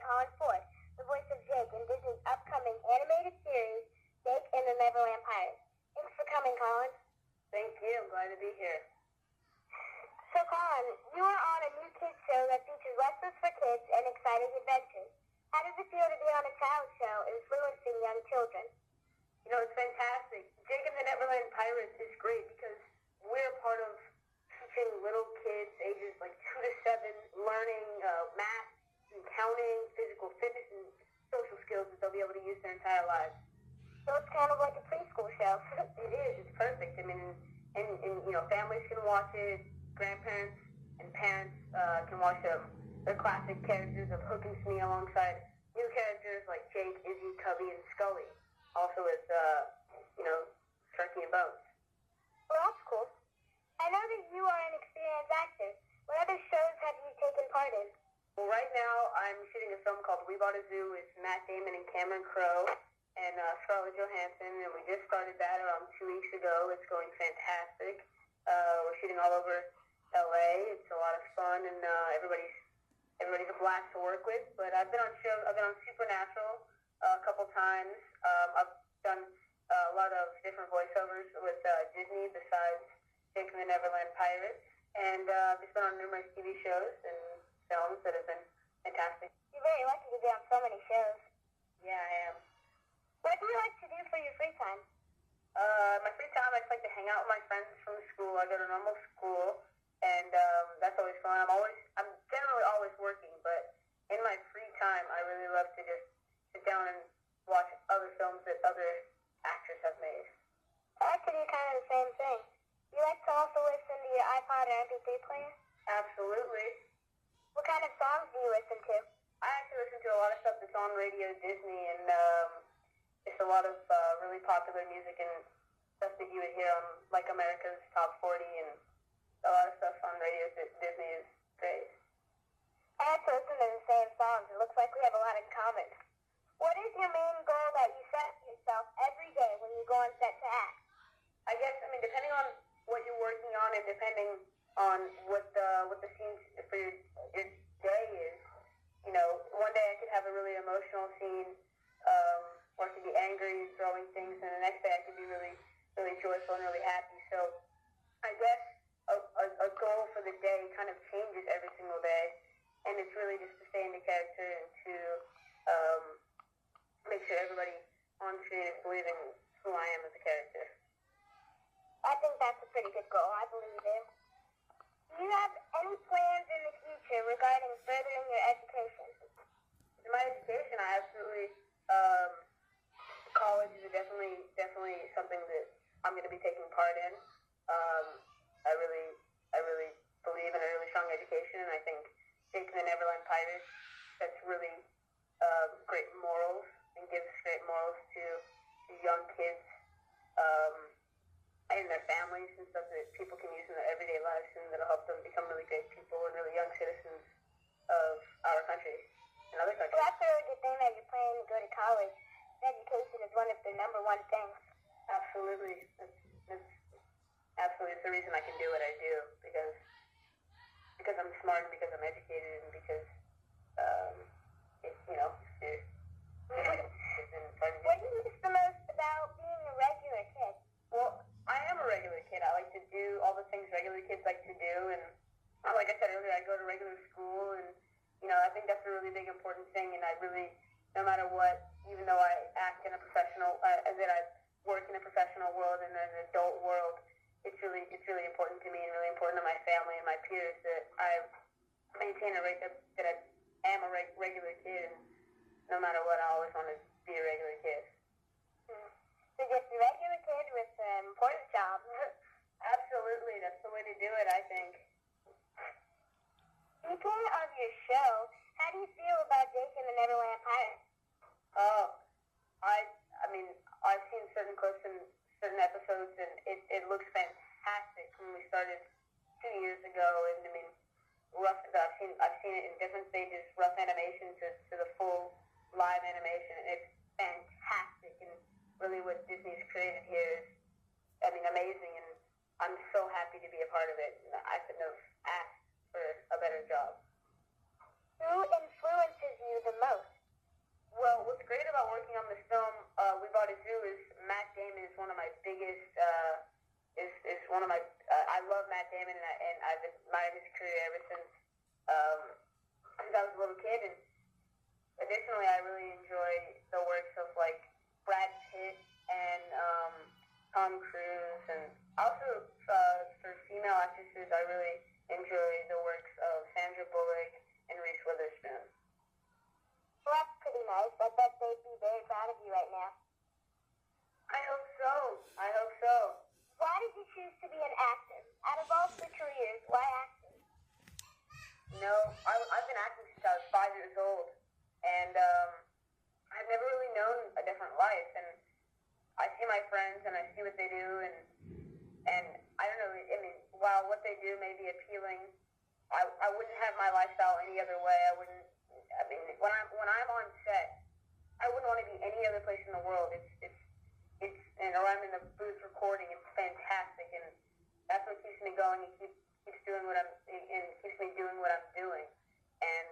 Colin Ford, the voice of Jake in Disney's upcoming animated series, Jake and the Neverland Pirates. Thanks for coming, Colin. Thank you. I'm glad to be here. So, Colin, you are on a new kids show that features lessons for kids and exciting adventures. How does it feel to be on a child show influencing young children? You know, it's fantastic. Jake and the Neverland Pirates is great because we're part of teaching little kids ages like 2 to 7 learning math and counting, physical fitness, and social skills that they'll be able to use their entire lives. So it's kind of like a preschool show. It is. It's perfect. I mean, and you know, families can watch it. Grandparents and parents can watch their classic characters of Hook and Smee alongside new characters like Jake, Izzy, Cubby, and Scully. Also with, Sharky and Bones. Well, that's cool. I know that you are an experienced actor. What other shows have you taken part in? Well, right now I'm shooting a film called We Bought a Zoo with Matt Damon and Cameron Crowe and Scarlett Johansson, and we just started that around 2 weeks ago. It's going fantastic. We're shooting all over LA. It's a lot of fun, and everybody's a blast to work with. But I've been on Supernatural a couple times. I've done a lot of different voiceovers with Disney besides Jake and the Neverland Pirates, and I've just been on numerous TV shows and films that have been fantastic. You're very lucky to be on so many shows. Yeah, I am. What do you like to do for your free time? My free time, I just like to hang out with my friends from school. I go to normal school, and that's always fun. I'm generally always working, but in my free time, I really love to just sit down and watch other films that other actors have made. I like to do kind of the same thing. You like to also listen to your iPod or MP3 player? Absolutely. What kind of songs do you listen to? I actually listen to a lot of stuff that's on Radio Disney, and it's a lot of really popular music and stuff that you would hear on like America's Top 40 and a lot of stuff on Radio Disney is great. I like to listen to the same songs. It looks like we have a lot in common. What is your main goal that you set for yourself every day when you go on set to act? I guess, depending on what you're working on and depending on what the scenes for your day is, you know, one day I could have a really emotional scene, or I could be angry, throwing things, and the next day I could be really, really joyful and really happy. So I guess a goal for the day kind of changes every single day, and it's really just to stay in the character and to make sure everybody on screen is believing who I am as a character. I think that's a pretty good goal. I believe it. Do you have any plans in the future regarding furthering your education? In my education, I absolutely, college is definitely something that I'm going to be taking part in. I really believe in a really strong education, and I think Jake and the Neverland Pirates sets really great morals and gives great morals to young kids and their families and stuff that people can use in their everyday lives, and that'll help them become really great people and really young citizens of our country and other countries. Well, that's a really good thing that you're planning to go to college. Education is one of the number one things. Absolutely. That's absolutely it's the reason I can do what I do, because I'm smart and because I'm educated and because What do you miss the most about being a regular kid? Well, I am a regular kid. I like to do all the things regular kids like to do, and like I said earlier, I go to regular school, and I think that's a really big important thing. And I really, no matter what, even though I act in a professional, that I work in a professional world and an adult world, it's really important to me and really important to my family and my peers that I maintain that I am a regular kid. And no matter what, I always want to be a regular kid. So just a regular kid with an important job. Absolutely, that's the way to do it, I think. Speaking of your show, how do you feel about Jake and the Neverland Pirates? Oh, I've seen certain clips and certain episodes, and it looks fantastic. When we started 2 years ago, and I've seen it in different stages, rough animation to the full live animation, and it's fantastic. And really, what Disney's created here is, amazing, and I'm so happy to be a part of it. I couldn't have asked for a better job. Who influences you the most? Damon, and I've admired his career ever since I was a little kid. And additionally, I really enjoy the works of like Brad Pitt and Tom Cruise, and also for female actresses, I really enjoy the works of Sandra Bullock and Reese Witherspoon. Well, that's pretty nice. I bet they'd be very proud of you right now. I hope so. I hope so. Why did you choose to be an actor? Out of all three careers, why acting? I've been acting since I was 5 years old, and I've never really known a different life. And I see my friends, and I see what they do, and I don't know. I mean, while what they do may be appealing, I wouldn't have my lifestyle any other way. I mean, when I'm on set, I wouldn't want to be any other place in the world. Or I'm in the booth recording. It's fantastic, and that's what keeps me going. It keeps doing what keeps me doing what I'm doing, and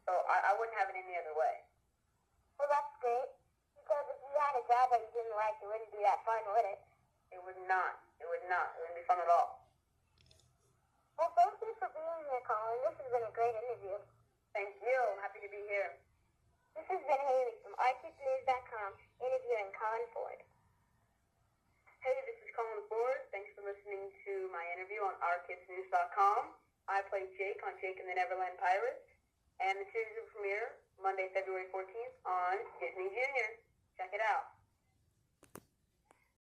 so I wouldn't have it any other way. Well, that's great. Because if you had a job that you didn't like, it wouldn't be that fun, would it? It would not. It would not. It wouldn't be fun at all. Well, thank you for being here, Colin. This has been a great interview. Thank you. I'm happy to be here. This has been Haley from RKidsNews.com interviewing Colin Ford. Hey, this is Colin Ford. Thanks for listening to my interview on OurKidsNews.com. I play Jake on Jake and the Neverland Pirates, and the series will premiere Monday, February 14th on Disney Junior. Check it out.